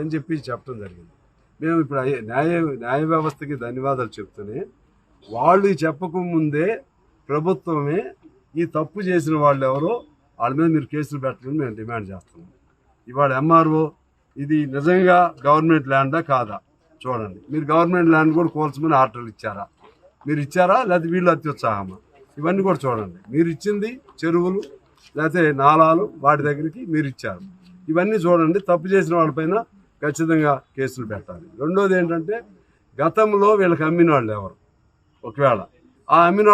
అని చెప్పి చెప్పడం జరిగింది. మేము ఇప్పుడు న్యాయ వ్యవస్థకి ధన్యవాదాలు చెప్తూనే వాళ్ళు చెప్పకముందే ప్రభుత్వమే ఈ తప్పు చేసిన వాళ్ళు ఎవరో వాళ్ళ మీద మీరు కేసులు పెట్టాలని మేము డిమాండ్ చేస్తున్నాం. ఇవాళ ఎంఆర్ఓ ఇది నిజంగా గవర్నమెంట్ ల్యాండా కాదా చూడండి. మీరు గవర్నమెంట్ ల్యాండ్ కూడా కోల్చమని ఆర్డర్లు ఇచ్చారా? మీరు ఇచ్చారా? లేకపోతే వీళ్ళు అత్యుత్సాహమా? ఇవన్నీ కూడా చూడండి. మీరు ఇచ్చింది చెరువులు లేకపోతే నాలాలు వాటి దగ్గరికి మీరు ఇచ్చారు. ఇవన్నీ చూడండి. తప్పు చేసిన వాళ్ళపైన ఖచ్చితంగా కేసులు పెట్టాలి. రెండోది ఏంటంటే గతంలో వీళ్ళకి అమ్మిన వాళ్ళు ఎవరు? ఒకవేళ ఆ అమ్మిన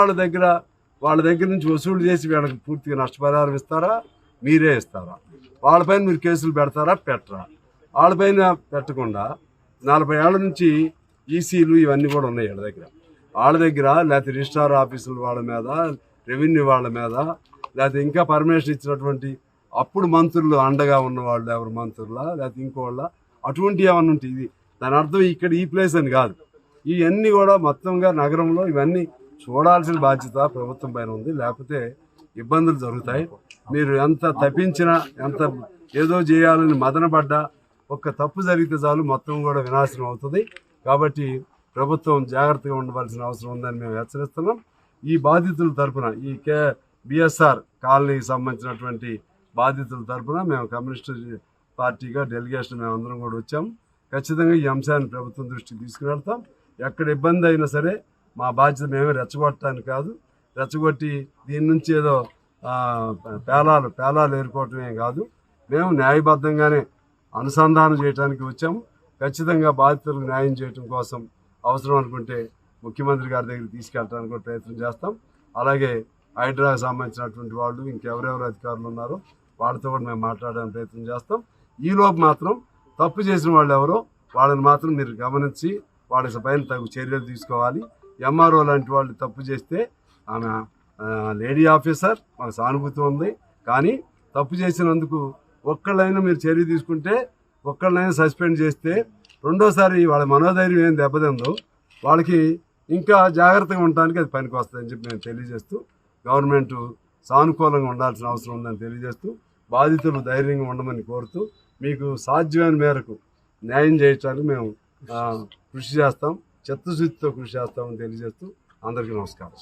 వాళ్ళ దగ్గర నుంచి వసూలు చేసి వీళ్ళకి పూర్తిగా నష్టపరిహారం ఇస్తారా? మీరే ఇస్తారా? వాళ్ళపైన మీరు కేసులు పెడతారా? పెట్టరా? వాళ్ళపైన పెట్టకుండా 40 ఏళ్ల నుంచి ఈసీలు ఇవన్నీ కూడా ఉన్నాయి వాళ్ళ దగ్గర లేకపోతే రిజిస్ట్రార్ ఆఫీసుల వాళ్ళ మీద, రెవెన్యూ వాళ్ళ మీద, లేకపోతే ఇంకా పర్మిషన్ ఇచ్చినటువంటి అప్పుడు మంత్రులు అండగా ఉన్న వాళ్ళు ఎవరు మంత్రులా లేకపోతే ఇంకోళ్ళ అటువంటి ఏమన్నా ఉంటే ఇది దాని అర్థం ఇక్కడ ఈ ప్లేస్ అని కాదు. ఇవన్నీ కూడా మొత్తంగా నగరంలో ఇవన్నీ చూడాల్సిన బాధ్యత ప్రభుత్వం పైన ఉంది. లేకపోతే ఇబ్బందులు జరుగుతాయి. మీరు ఎంత తప్పించినా ఎంత ఏదో చేయాలని మదనపడ్డా ఒక్క తప్పు జరిగితే చాలు మొత్తం కూడా వినాశనం అవుతుంది. కాబట్టి ప్రభుత్వం జాగ్రత్తగా ఉండవలసిన అవసరం ఉందని మేము హెచ్చరిస్తున్నాం. ఈ బాధితుల తరఫున ఈ బిఎస్ఆర్ కాలనీకి సంబంధించినటువంటి బాధితుల తరఫున మేము కమ్యూనిస్టు పార్టీగా డెలిగేషన్ మేము అందరం కూడా వచ్చాము. ఖచ్చితంగా ఈ అంశాన్ని ప్రభుత్వం దృష్టికి తీసుకువెళ్తాం. ఎక్కడ ఇబ్బంది అయినా సరే మా బాధ్యత మేమే రెచ్చగొట్టడానికి కాదు. రెచ్చగొట్టి దీని నుంచి ఏదో పేలాలు ఏరుకోవటమే కాదు. మేము న్యాయబద్ధంగానే అనుసంధానం చేయడానికి వచ్చాము. ఖచ్చితంగా బాధితులకు న్యాయం చేయడం కోసం అవసరం అనుకుంటే ముఖ్యమంత్రి గారి దగ్గరికి తీసుకెళ్ళడానికి కూడా ప్రయత్నం చేస్తాం. అలాగే హైడ్రాకి సంబంధించినటువంటి వాళ్ళు ఇంకెవరెవరు అధికారులు ఉన్నారో వాళ్ళతో కూడా మేము మాట్లాడడానికి ప్రయత్నం చేస్తాం. ఈలోపు మాత్రం తప్పు చేసిన వాళ్ళు ఎవరో వాళ్ళని మాత్రం మీరు గమనించి వాళ్ళ పైన తగు చర్యలు తీసుకోవాలి. ఎంఆర్ఓ లాంటి వాళ్ళు తప్పు చేస్తే ఆమె లేడీ ఆఫీసర్, మాకు సానుభూతి ఉంది. కానీ తప్పు చేసినందుకు ఒక్కళ్ళైనా మీరు చర్య తీసుకుంటే, ఒక్కళ్ళైనా సస్పెండ్ చేస్తే రెండోసారి వాళ్ళ మనోధైర్యం ఏం దెబ్బతిందో వాళ్ళకి ఇంకా జాగ్రత్తగా ఉండడానికి అది పనికి వస్తుందని చెప్పి మేము తెలియజేస్తూ గవర్నమెంట్ సానుకూలంగా ఉండాల్సిన అవసరం ఉందని తెలియజేస్తూ బాధితులు ధైర్యంగా ఉండమని కోరుతూ మీకు సాధ్యమైన మేరకు న్యాయం చేయడానికి మేము కృషి చేస్తాం, చిత్తశుద్ధితో కృషి చేస్తామని తెలియజేస్తూ అందరికీ నమస్కారం.